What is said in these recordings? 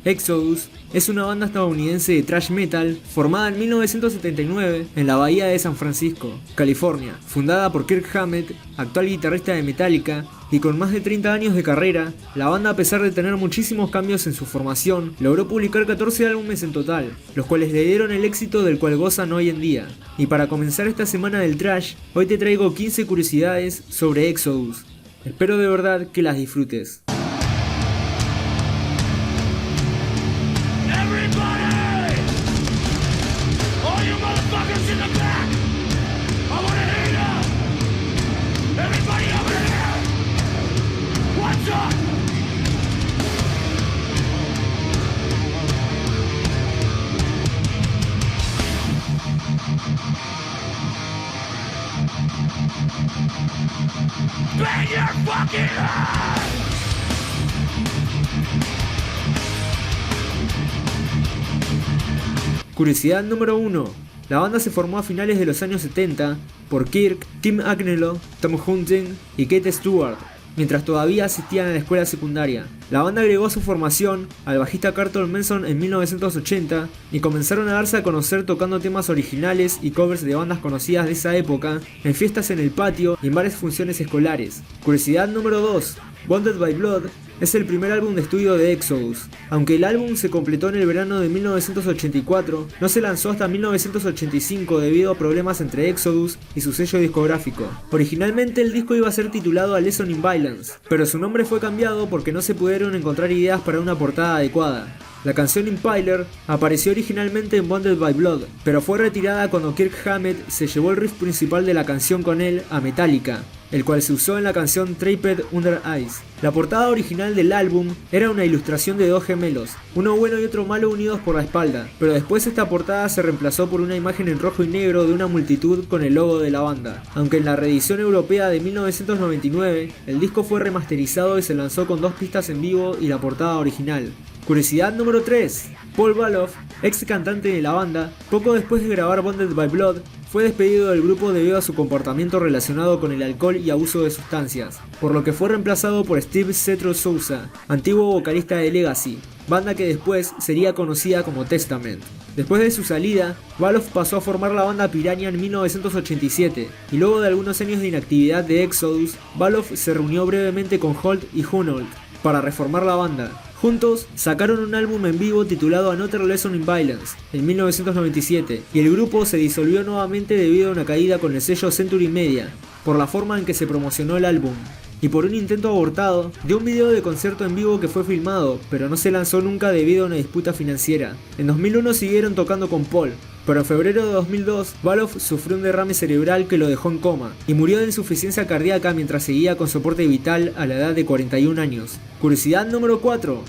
Exodus es una banda estadounidense de thrash metal formada en 1979 en la bahía de San Francisco, California, fundada por Kirk Hammett, actual guitarrista de Metallica, y con más de 30 años de carrera. La banda, a pesar de tener muchísimos cambios en su formación, logró publicar 14 álbumes en total, los cuales le dieron el éxito del cual gozan hoy en día. Y para comenzar esta semana del thrash, hoy te traigo 15 curiosidades sobre Exodus. Espero de verdad que las disfrutes. Bang your fucking head! Curiosidad número 1. La banda se formó a finales de los años 70 por Kirk, Tim Agnello, Tom Hunting y Kate Stewart, mientras todavía asistían a la escuela secundaria. La banda agregó a su formación al bajista Carlton Manson en 1980 y comenzaron a darse a conocer tocando temas originales y covers de bandas conocidas de esa época en fiestas en el patio y en varias funciones escolares. Curiosidad número 2. Bonded by Blood es el primer álbum de estudio de Exodus. Aunque el álbum se completó en el verano de 1984, no se lanzó hasta 1985 debido a problemas entre Exodus y su sello discográfico. Originalmente el disco iba a ser titulado A Lesson in Violence, pero su nombre fue cambiado porque no se pudieron encontrar ideas para una portada adecuada. La canción Impaler apareció originalmente en Bonded by Blood, pero fue retirada cuando Kirk Hammett se llevó el riff principal de la canción con él a Metallica, el cual se usó en la canción Trapped Under Ice. La portada original del álbum era una ilustración de dos gemelos, uno bueno y otro malo unidos por la espalda, pero después esta portada se reemplazó por una imagen en rojo y negro de una multitud con el logo de la banda. Aunque en la reedición europea de 1999, el disco fue remasterizado y se lanzó con dos pistas en vivo y la portada original. Curiosidad número 3. Paul Baloff, ex cantante de la banda, poco después de grabar Bonded by Blood, fue despedido del grupo debido a su comportamiento relacionado con el alcohol y abuso de sustancias, por lo que fue reemplazado por Steve Setro Souza, antiguo vocalista de Legacy, banda que después sería conocida como Testament. Después de su salida, Baloff pasó a formar la banda Piranha en 1987, y luego de algunos años de inactividad de Exodus, Baloff se reunió brevemente con Holt y Hunold para reformar la banda. Juntos sacaron un álbum en vivo titulado Another Lesson in Violence en 1997, y el grupo se disolvió nuevamente debido a una caída con el sello Century Media, por la forma en que se promocionó el álbum, y por un intento abortado de un video de concierto en vivo que fue filmado, pero no se lanzó nunca debido a una disputa financiera. En 2001 siguieron tocando con Paul, pero en febrero de 2002, Baloff sufrió un derrame cerebral que lo dejó en coma, y murió de insuficiencia cardíaca mientras seguía con soporte vital a la edad de 41 años. Curiosidad número 4.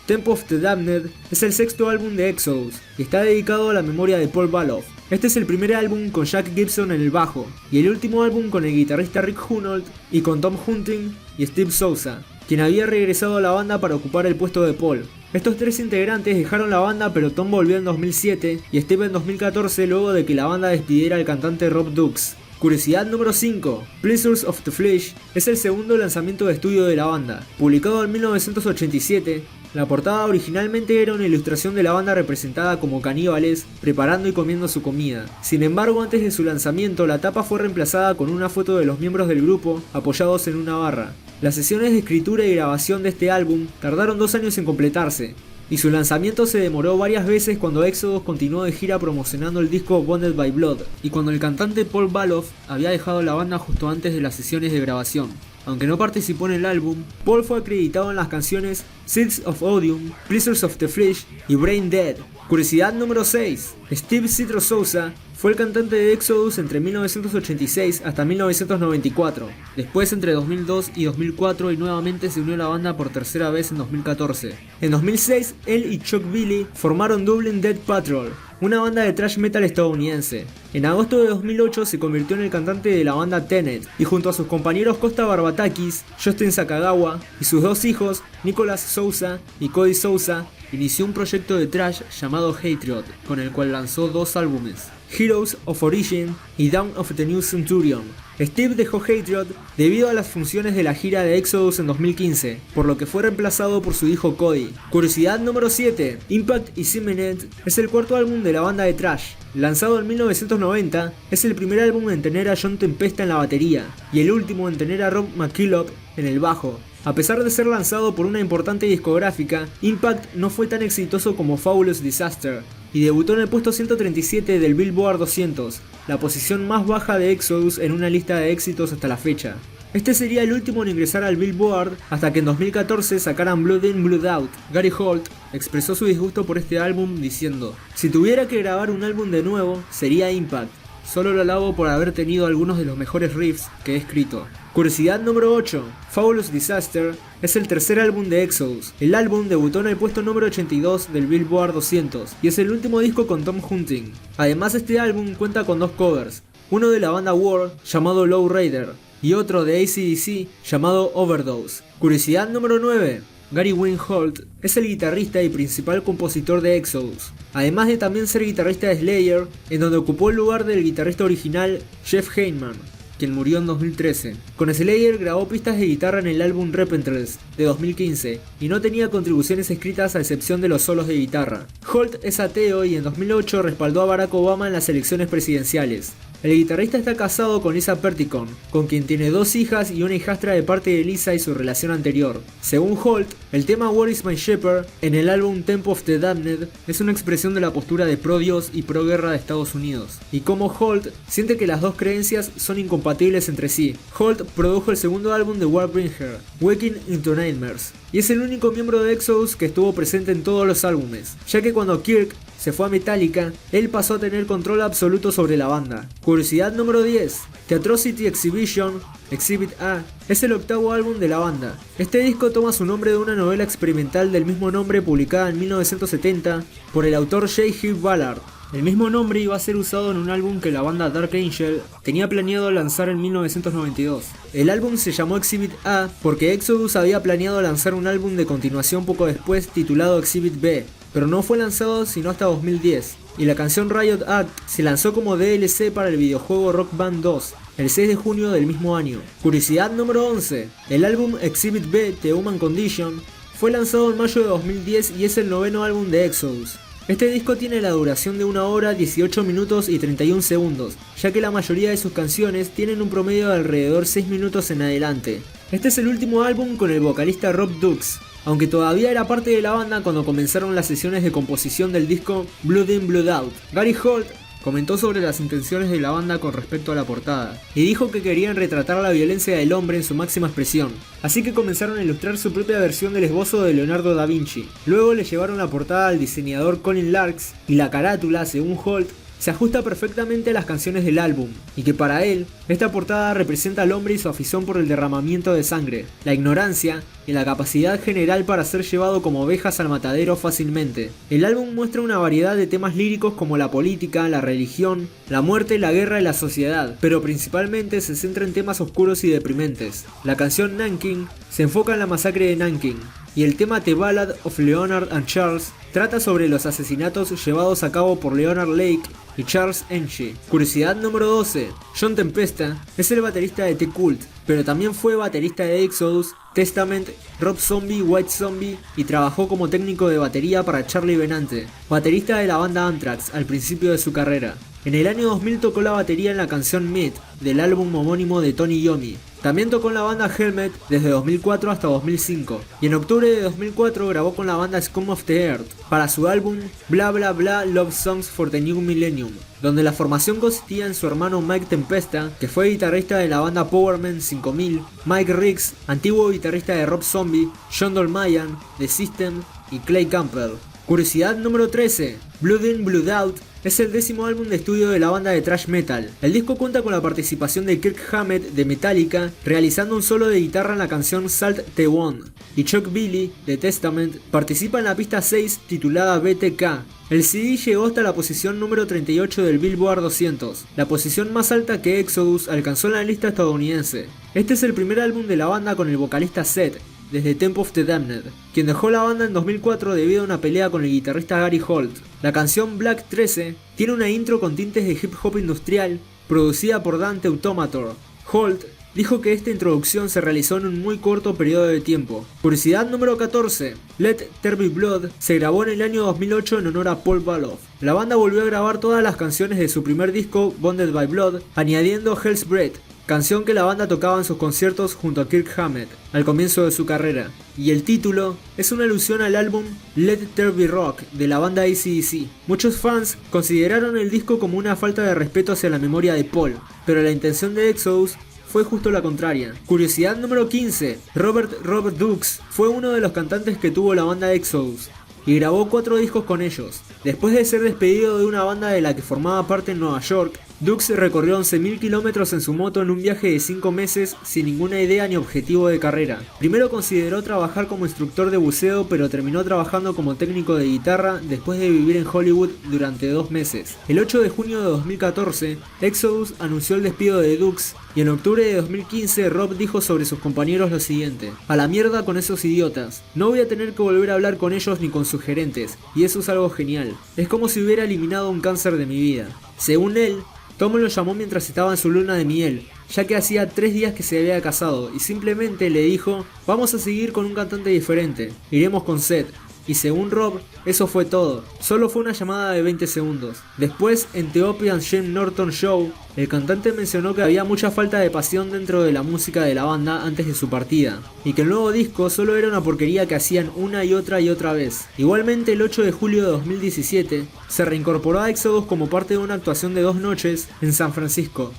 Temple of the Damned es el sexto álbum de Exodus y está dedicado a la memoria de Paul Baloff. Este es el primer álbum con Jack Gibson en el bajo y el último álbum con el guitarrista Rick Hunold y con Tom Hunting y Steve Souza, quien había regresado a la banda para ocupar el puesto de Paul. Estos tres integrantes dejaron la banda, pero Tom volvió en 2007 y Steve en 2014 luego de que la banda despidiera al cantante Rob Dukes. Curiosidad número 5. Pleasures of the Flesh es el segundo lanzamiento de estudio de la banda. Publicado en 1987, la portada originalmente era una ilustración de la banda representada como caníbales preparando y comiendo su comida. Sin embargo, antes de su lanzamiento, la tapa fue reemplazada con una foto de los miembros del grupo apoyados en una barra. Las sesiones de escritura y grabación de este álbum tardaron 2 años en completarse, y su lanzamiento se demoró varias veces cuando Exodus continuó de gira promocionando el disco Bonded by Blood, y cuando el cantante Paul Baloff había dejado la banda justo antes de las sesiones de grabación. Aunque no participó en el álbum, Paul fue acreditado en las canciones Seeds of Odium, Pleasures of the Flesh y Brain Dead. Curiosidad número 6. Steve Setro Souza fue el cantante de Exodus entre 1986 hasta 1994, después entre 2002 y 2004 y nuevamente se unió a la banda por tercera vez en 2014. En 2006, él y Chuck Billy formaron Dublin Death Patrol, una banda de thrash metal estadounidense. En agosto de 2008 se convirtió en el cantante de la banda Tenet, y junto a sus compañeros Costa Barbatakis, Justin Sakagawa y sus dos hijos, Nicholas Souza y Cody Souza, inició un proyecto de thrash llamado Hatred, con el cual lanzó 2 álbumes, Heroes of Origin y Dawn of the New Centurion. Steve dejó Hatred debido a las funciones de la gira de Exodus en 2015, por lo que fue reemplazado por su hijo Cody. Curiosidad número 7, Impact is Imminent es el cuarto álbum de la banda de thrash. Lanzado en 1990, es el primer álbum en tener a John Tempesta en la batería, y el último en tener a Rob McKillop en el bajo. A pesar de ser lanzado por una importante discográfica, Impact no fue tan exitoso como Fabulous Disaster, y debutó en el puesto 137 del Billboard 200, la posición más baja de Exodus en una lista de éxitos hasta la fecha. Este sería el último en ingresar al Billboard hasta que en 2014 sacaran Blood In Blood Out. Gary Holt expresó su disgusto por este álbum diciendo: "Si tuviera que grabar un álbum de nuevo, sería Impact. Solo lo alabo por haber tenido algunos de los mejores riffs que he escrito". Curiosidad número 8, Fabulous Disaster es el tercer álbum de Exodus. El álbum debutó en el puesto número 82 del Billboard 200 y es el último disco con Tom Hunting. Además, este álbum cuenta con 2 covers, uno de la banda War llamado Low Rider y otro de AC/DC llamado Overdose. Curiosidad número 9, Gary Wayne Holt es el guitarrista y principal compositor de Exodus, además de también ser guitarrista de Slayer, en donde ocupó el lugar del guitarrista original Jeff Hanneman, quien murió en 2013. Con Slayer grabó pistas de guitarra en el álbum Repentless de 2015 y no tenía contribuciones escritas a excepción de los solos de guitarra. Holt es ateo y en 2008 respaldó a Barack Obama en las elecciones presidenciales. El guitarrista está casado con Lisa Perticon, con quien tiene 2 hijas y una hijastra de parte de Lisa y su relación anterior. Según Holt, el tema What is My Shepherd en el álbum Temple of the Damned es una expresión de la postura de pro Dios y pro guerra de Estados Unidos, y como Holt siente que las dos creencias son incompatibles entre sí. Holt produjo el segundo álbum de Warbringer, Waking into Nightmares, y es el único miembro de Exodus que estuvo presente en todos los álbumes, ya que cuando Kirk se fue a Metallica, él pasó a tener control absoluto sobre la banda. Curiosidad número 10, The Atrocity Exhibition, Exhibit A, es el octavo álbum de la banda. Este disco toma su nombre de una novela experimental del mismo nombre publicada en 1970 por el autor J. Hugh Ballard. El mismo nombre iba a ser usado en un álbum que la banda Dark Angel tenía planeado lanzar en 1992. El álbum se llamó Exhibit A porque Exodus había planeado lanzar un álbum de continuación poco después titulado Exhibit B, pero no fue lanzado sino hasta 2010, y la canción Riot Act se lanzó como DLC para el videojuego Rock Band 2, el 6 de junio del mismo año. Curiosidad número 11, el álbum Exhibit B, The Human Condition, fue lanzado en mayo de 2010 y es el noveno álbum de Exodus. Este disco tiene la duración de 1 hora, 18 minutos y 31 segundos, ya que la mayoría de sus canciones tienen un promedio de alrededor 6 minutos en adelante. Este es el último álbum con el vocalista Rob Dukes, aunque todavía era parte de la banda cuando comenzaron las sesiones de composición del disco Blood In Blood Out. Gary Holt comentó sobre las intenciones de la banda con respecto a la portada, y dijo que querían retratar la violencia del hombre en su máxima expresión, así que comenzaron a ilustrar su propia versión del esbozo de Leonardo da Vinci. Luego le llevaron la portada al diseñador Colin Larks, y la carátula, según Holt, se ajusta perfectamente a las canciones del álbum, y que para él, esta portada representa al hombre y su afición por el derramamiento de sangre, la ignorancia y la capacidad general para ser llevado como ovejas al matadero fácilmente. El álbum muestra una variedad de temas líricos como la política, la religión, la muerte, la guerra y la sociedad, pero principalmente se centra en temas oscuros y deprimentes. La canción Nanking se enfoca en la masacre de Nanking, y el tema The Ballad of Leonard and Charles trata sobre los asesinatos llevados a cabo por Leonard Lake y Charles Enche. Curiosidad número 12, John Tempesta es el baterista de The Cult, pero también fue baterista de Exodus, Testament, Rob Zombie, White Zombie y trabajó como técnico de batería para Charlie Benante, baterista de la banda Anthrax al principio de su carrera. En el año 2000 tocó la batería en la canción Meat del álbum homónimo de Tony Iommi. También tocó en la banda Helmet desde 2004 hasta 2005, y en octubre de 2004 grabó con la banda Scum of the Earth para su álbum Bla Bla Bla Love Songs for the New Millennium, donde la formación consistía en su hermano Mike Tempesta, que fue guitarrista de la banda Powerman 5000, Mike Riggs, antiguo guitarrista de Rob Zombie, John Dolmayan, The System y Clay Campbell. Curiosidad número 13, Blood In Blood Out es el 10º álbum de estudio de la banda de thrash metal. El disco cuenta con la participación de Kirk Hammett de Metallica realizando un solo de guitarra en la canción Salt the One, y Chuck Billy de Testament participa en la pista 6 titulada BTK. El CD llegó hasta la posición número 38 del Billboard 200, la posición más alta que Exodus alcanzó en la lista estadounidense. Este es el primer álbum de la banda con el vocalista Seth, desde Temple of the Damned, quien dejó la banda en 2004 debido a una pelea con el guitarrista Gary Holt. La canción Black 13 tiene una intro con tintes de hip hop industrial, producida por Dante Automator. Holt dijo que esta introducción se realizó en un muy corto periodo de tiempo. Curiosidad número 14. Let There Be Blood se grabó en el año 2008 en honor a Paul Baloff. La banda volvió a grabar todas las canciones de su primer disco, Bonded by Blood, añadiendo Hell's Breath, canción que la banda tocaba en sus conciertos junto a Kirk Hammett al comienzo de su carrera. Y el título es una alusión al álbum Let There Be Rock de la banda AC/DC. Muchos fans consideraron el disco como una falta de respeto hacia la memoria de Paul, pero la intención de Exodus fue justo la contraria. Curiosidad número 15. Robert Dukes fue uno de los cantantes que tuvo la banda Exodus y grabó 4 discos con ellos. Después de ser despedido de una banda de la que formaba parte en Nueva York, Dukes recorrió 11.000 kilómetros en su moto en un viaje de 5 meses sin ninguna idea ni objetivo de carrera. Primero consideró trabajar como instructor de buceo, pero terminó trabajando como técnico de guitarra después de vivir en Hollywood durante 2 meses. El 8 de junio de 2014, Exodus anunció el despido de Dukes y en octubre de 2015 Rob dijo sobre sus compañeros lo siguiente: "A la mierda con esos idiotas, no voy a tener que volver a hablar con ellos ni con sus gerentes, y eso es algo genial, es como si hubiera eliminado un cáncer de mi vida". Según él, Tom lo llamó mientras estaba en su luna de miel, ya que hacía 3 días que se había casado, y simplemente le dijo: "Vamos a seguir con un cantante diferente, iremos con Seth". Y según Rob, eso fue todo, solo fue una llamada de 20 segundos. Después, en The Opie and Jim Norton Show, el cantante mencionó que había mucha falta de pasión dentro de la música de la banda antes de su partida, y que el nuevo disco solo era una porquería que hacían una y otra vez. Igualmente, el 8 de julio de 2017, se reincorporó a Exodus como parte de una actuación de 2 noches en San Francisco.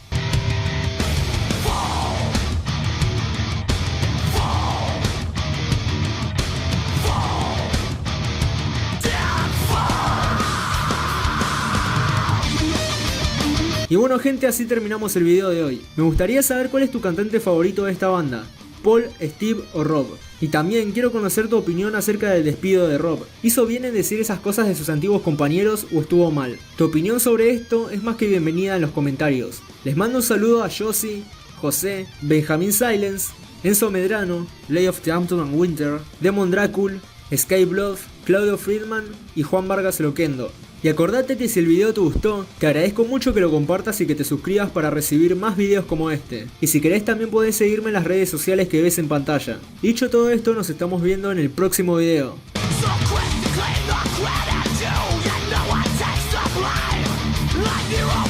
Y bueno gente, así terminamos el video de hoy. Me gustaría saber cuál es tu cantante favorito de esta banda, Paul, Steve o Rob. Y también quiero conocer tu opinión acerca del despido de Rob. ¿Hizo bien en decir esas cosas de sus antiguos compañeros o estuvo mal? Tu opinión sobre esto es más que bienvenida en los comentarios. Les mando un saludo a Josie, José, Benjamin Silence, Enzo Medrano, Lay of the Hampton and Winter, Demon Dracul, Skyblood, Claudio Friedman y Juan Vargas Loquendo. Y acordate que si el video te gustó, te agradezco mucho que lo compartas y que te suscribas para recibir más videos como este. Y si querés también podés seguirme en las redes sociales que ves en pantalla. Dicho todo esto, nos estamos viendo en el próximo video. So quick to claim the credit due, you know it takes the blame. Like you're